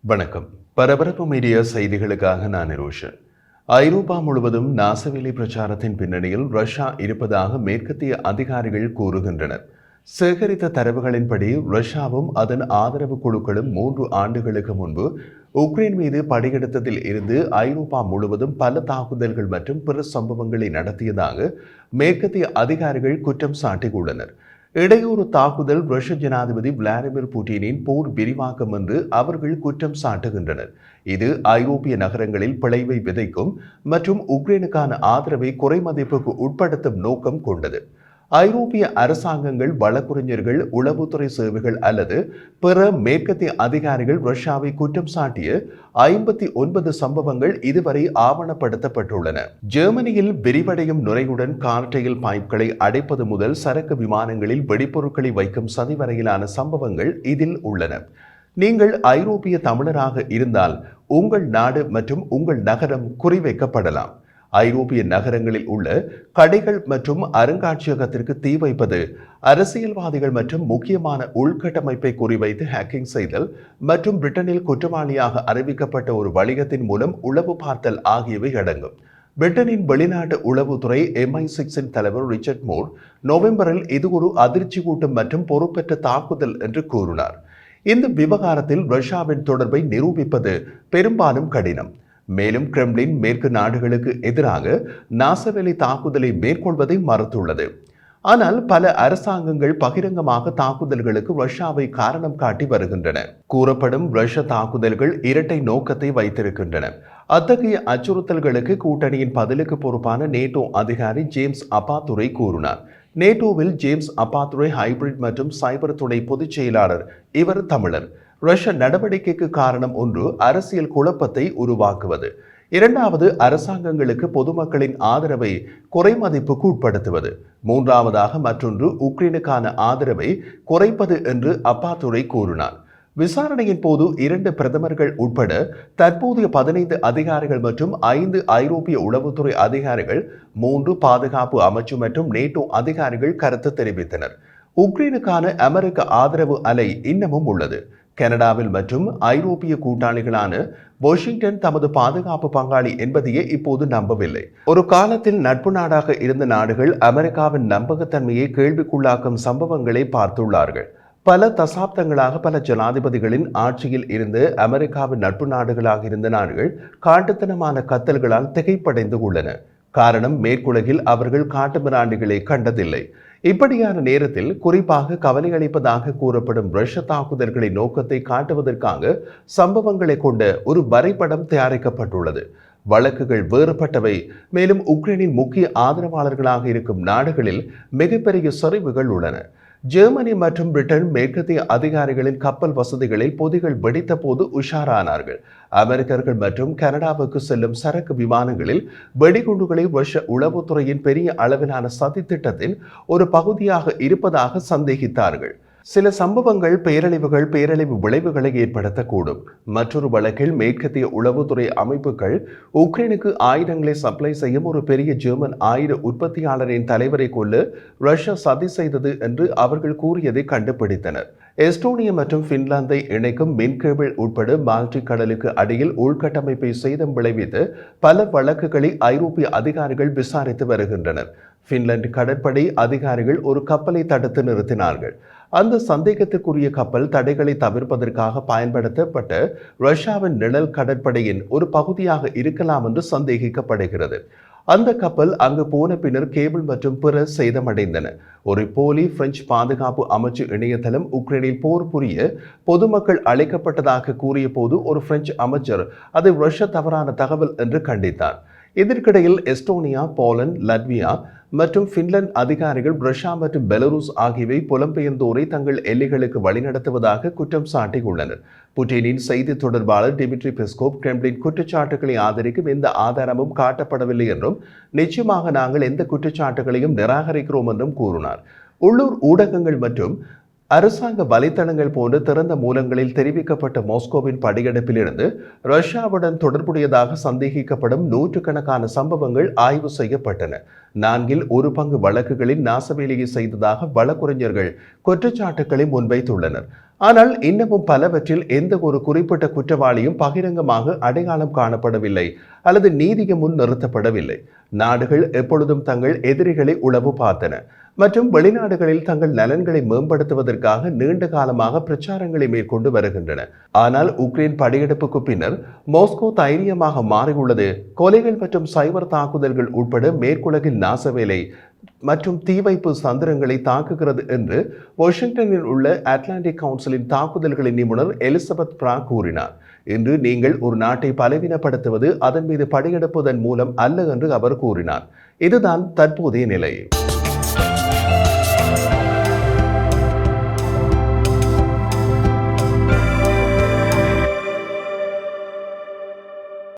வணக்கம். பரபரப்பு மீடியா செய்திகளுக்காக நான் நிரோஷன். ஐரோப்பா முழுவதும் நாசவேலி பிரச்சாரத்தின் பின்னணியில் ரஷ்யா இருப்பதாக மேற்கத்திய அதிகாரிகள் கூறுகின்றனர். சேகரித்த தரவுகளின்படி ரஷ்யாவும் அதன் ஆதரவு குழுக்களும் 3 ஆண்டுகளுக்கு முன்பு உக்ரைன் மீது படையெடுத்ததில் இருந்து ஐரோப்பா முழுவதும் பல தாக்குதல்கள் மற்றும் பிற சம்பவங்களை நடத்தியதாக மேற்கத்திய அதிகாரிகள் குற்றம் சாட்டியுள்ளனர். இடையூறு தாக்குதல் ரஷ்ய ஜனாதிபதி விளாடிமிர் புட்டினின் போர் விரிவாக்கம் என்று அவர்கள் குற்றம் சாட்டுகின்றனர். இது ஐரோப்பிய நகரங்களில் பிளவை விதைக்கும் மற்றும் உக்ரைனுக்கான ஆதரவை குறைமதிப்புக்கு உட்படுத்தும் நோக்கம் கொண்டது. ஐரோப்பிய அரசாங்கங்கள், வழக்குரைஞர்கள், உளவுத்துறை சேவைகள் அல்லது பிற மேற்கத்திய அதிகாரிகள் ரஷ்யாவை குற்றம் சாட்டிய 59 சம்பவங்கள் இதுவரை ஆவணப்படுத்தப்பட்டுள்ளன. ஜெர்மனியில் விரிவடையும் நுரையுடன் கார்டெயில் பைப்களை அடைப்பது முதல் சரக்கு விமானங்களில் வெடிப்பொருட்களை வைக்கும் சதி வரையிலான சம்பவங்கள் இதில் உள்ளன. நீங்கள் ஐரோப்பிய தமிழராக இருந்தால் உங்கள் நாடு மற்றும் உங்கள் நகரம் குறிவைக்கப்படலாம். ஐரோப்பிய நகரங்களில் உள்ள கடைகள் மற்றும் அருங்காட்சியகத்திற்கு தீ வைப்பது, அரசியல்வாதிகள் மற்றும் முக்கியமான உள்கட்டமைப்பை குறிவைத்து ஹேக்கிங் செய்தல் மற்றும் பிரிட்டனில் குற்றவாளியாக அறிவிக்கப்பட்ட ஒரு வணிகத்தின் மூலம் உளவு பார்த்தல் ஆகியவை அடங்கும். பிரிட்டனின் வெளிநாட்டு உளவுத்துறை MI6 தலைவர் ரிச்சர்ட் மூர் நவம்பரில் இது ஒரு அதிர்ச்சி கூட்டம் மற்றும் பொறுப்பற்ற தாக்குதல் என்று கூறினார். இந்த விவகாரத்தில் ரஷ்யாவின் தொடர்பை நிரூபிப்பது பெரும்பாலும் கடினம். மேலும் கிரெம்ளின் மேற்கு நாடுகளுக்கு எதிராக நாசவேலி தாக்குதலை மேற்கொள்வதை மறுத்துள்ளது. ஆனால் பல அரசாங்கங்கள் பகிரங்கமாக தாக்குதல்களுக்கு ரஷ்யாவை காரணம் காட்டி வருகின்றன. கூறப்படும் ரஷ்ய தாக்குதல்கள் இரட்டை நோக்கத்தை வைத்திருக்கின்றன. அத்தகைய அச்சுறுத்தல்களுக்கு கூட்டணியின் பதிலுக்கு பொறுப்பான நேட்டோ அதிகாரி ஜேம்ஸ் அப்பாதுரை கூறினார். நேட்டோவில் ஜேம்ஸ் அப்பாதுரை ஹைபிரிட் மற்றும் சைபர் துணை பொதுச் செயலாளர். இவர் தமிழர். ரஷ்ய நடவடிக்கைக்கு காரணம் ஒன்று, அரசியல் குழப்பத்தை உருவாக்குவது. இரண்டாவது, அரசாங்கங்களுக்கு பொதுமக்களின் ஆதரவை குறைமதிப்புக்கு உட்படுத்துவது. மூன்றாவதாக மற்றொன்று, உக்ரைனுக்கான ஆதரவை குறைப்பது என்று அப்பாதுரை கூறினார். விசாரணையின் போது 2 பிரதமர்கள் உட்பட தற்போதைய 15 அதிகாரிகள் மற்றும் 5 ஐரோப்பிய உளவுத்துறை அதிகாரிகள், 3 பாதுகாப்பு அமைச்சு மற்றும் நேட்டோ அதிகாரிகள் கருத்து தெரிவித்தனர். உக்ரைனுக்கான அமெரிக்க ஆதரவு அலை இன்னமும் உள்ளது. கனடாவில் மற்றும் ஐரோப்பிய கூட்டாளிகளான வாஷிங்டன் தமது பாதுகாப்பு பங்காளி என்பதையே இப்போது நம்பவில்லை. ஒரு காலத்தில் நட்பு நாடாக இருந்த நாடுகள் அமெரிக்காவின் நம்பகத்தன்மையை கேள்விக்குள்ளாக்கும் சம்பவங்களை பார்த்துள்ளார்கள். பல தசாப்தங்களாக பல ஜனாதிபதிகளின் ஆட்சியில் இருந்து அமெரிக்காவின் நட்பு நாடுகளாக இருந்த நாடுகள் காட்டுத்தனமான கத்தல்களால் திகைப்படைந்து உள்ளன. காரணம், மேற்குலகில் அவர்கள் காட்டுமிராண்டிகளை கண்டதில்லை. இப்படியான நேரத்தில் குறிப்பாக கவலையளிப்பதாக கூறப்படும் ரஷ்ய தாக்குதல்களின் நோக்கத்தை காட்டுவதற்காக சம்பவங்களை கொண்ட ஒரு வரைபடம் தயாரிக்கப்பட்டுள்ளது. வழக்குகள் வேறுபட்டவை. மேலும் உக்ரைனின் முக்கிய ஆதரவாளர்களாக இருக்கும் நாடுகளில் மிகப்பெரிய சரிவுகள் உள்ளன. ஜெர்மனி மற்றும் பிரிட்டன் மேற்கத்திய அதிகாரிகளின் கப்பல் வசதிகளில் பொதிகள் வெடித்த போது உஷாரானார்கள். அமெரிக்கர்கள் மற்றும் கனடாவுக்கு செல்லும் சரக்கு விமானங்களில் வெடிகுண்டுகளை ரஷ்ய உளவுத்துறையின் பெரிய அளவிலான சதி திட்டத்தின் ஒரு பகுதியாக இருப்பதாக சந்தேகித்தார்கள். சில சம்பவங்கள் பேரழிவு விளைவுகளை ஏற்படுத்தக்கூடும். மற்றொரு வழக்கில் மேற்கத்திய உளவுத்துறை அமைப்புகள் உக்ரைனுக்கு ஆயுதங்களை சப்ளை செய்யும் ஒரு பெரிய ஜெர்மன் ஆயுத உற்பத்தியாளரின் தலைவரை கொல்ல ரஷ்யா சதி செய்தது என்று அவர்கள் கூறியதை கண்டுபிடித்தனர். எஸ்டோனியா மற்றும் பின்லாந்தை இணைக்கும் மின்கேபிள் உட்பட பால்டிக் கடலுக்கு அடியில் உள்கட்டமைப்பை சேதம் விளைவித்து பல வழக்குகளை ஐரோப்பிய அதிகாரிகள் விசாரித்து வருகின்றனர். பின்லாந்து கடற்படை அதிகாரிகள் ஒரு கப்பலை தடுத்து நிறுத்தினார்கள். அந்த சந்தேகத்திற்குரிய கப்பல் தடைகளை தவிர்ப்பதற்காக பயன்படுத்தப்பட்ட ரஷ்யாவின் நிழல் கடற்படையின் ஒரு பகுதியாக இருக்கலாம் என்று சந்தேகிக்கப்படுகிறது. அந்த கப்பல் அங்கு போன பின்னர் கேபிள் மற்றும் பிற சேதமடைந்தன. ஒரு போலி பிரெஞ்சு பாதுகாப்பு அமைச்சு இணையதளம் உக்ரைனில் போர் புரிய பொதுமக்கள் அழைக்கப்பட்டதாக கூறிய போது ஒரு பிரெஞ்சு அமைச்சர் அதை ரஷ்ய தவறான தகவல் என்று கண்டித்தார். இதற்கிடையில் எஸ்டோனியா, போலந்து, லட்வியா மற்றும் பின்லாந்து அதிகாரிகள் ரஷ்யா மற்றும் பெலருஸ் ஆகியவை புலம்பெயர்ந்தோரை தங்கள் எல்லைகளுக்கு வழிநடத்துவதாக குற்றம் சாட்டியுள்ளனர். புட்டினின் செய்தி தொடர்பாளர் டிமிட்ரி பெஸ்கோவ் கிரெம்ளின் குற்றச்சாட்டுகளை ஆதரிக்கும் எந்த ஆதாரமும் காட்டப்படவில்லை என்றும், நிச்சயமாக நாங்கள் எந்த குற்றச்சாட்டுகளையும் நிராகரிக்கிறோம் என்றும் கூறினார். உள்ளூர் ஊடகங்கள் மற்றும் அரசாங்க வலைத்தளங்கள் போன்ற திறந்த மூலங்களில் தெரிவிக்கப்பட்ட மாஸ்கோவின் படையெடுப்பிலிருந்து ரஷ்யாவுடன் தொடர்புடையதாக சந்தேகிக்கப்படும் நூற்றுக்கணக்கான சம்பவங்கள் ஆய்வு செய்யப்பட்டன. 1/4 வழக்குகளில் நாசவேலியை செய்ததாக வழக்குரைஞர்கள் குற்றச்சாட்டுக்களை முன்வைத்துள்ளனர். ஆனால் இன்னமும் பலவற்றில் எந்த ஒரு குறிப்பிட்ட குற்றவாளியும் பகிரங்கமாக அடையாளம் காணப்படவில்லை அல்லது நீதிக்கு முன் நிறுத்தப்படவில்லை. நாடுகள் எப்பொழுதும் தங்கள் எதிரிகளை உளவு பார்த்தன மற்றும் வெளிநாடுகளில் தங்கள் நலன்களை மேம்படுத்துவதற்காக நீண்ட காலமாக பிரச்சாரங்களை மேற்கொண்டு வருகின்றன. ஆனால் உக்ரைன் படையெடுப்புக்கு பின்னர் மாஸ்கோ தைரியமாக மாறியுள்ளது. கொலைகள் மற்றும் சைபர் தாக்குதல்கள் உட்பட மேற்குலகில் நாசவேலை மற்றும் தீ வைப்பு சந்திரங்களை தாக்குகிறது என்று வாஷிங்டனில் உள்ள அட்லாண்டிக் கவுன்சிலின் தாக்குதல்களின் நிபுணர் எலிசபெத் பிரா கூறினார். இன்று நீங்கள் ஒரு நாட்டை பலவீனப்படுத்துவது அதன் மீது படையெடுப்பதன் மூலம் அல்ல என்று அவர் கூறினார். இதுதான் தற்போதைய நிலை.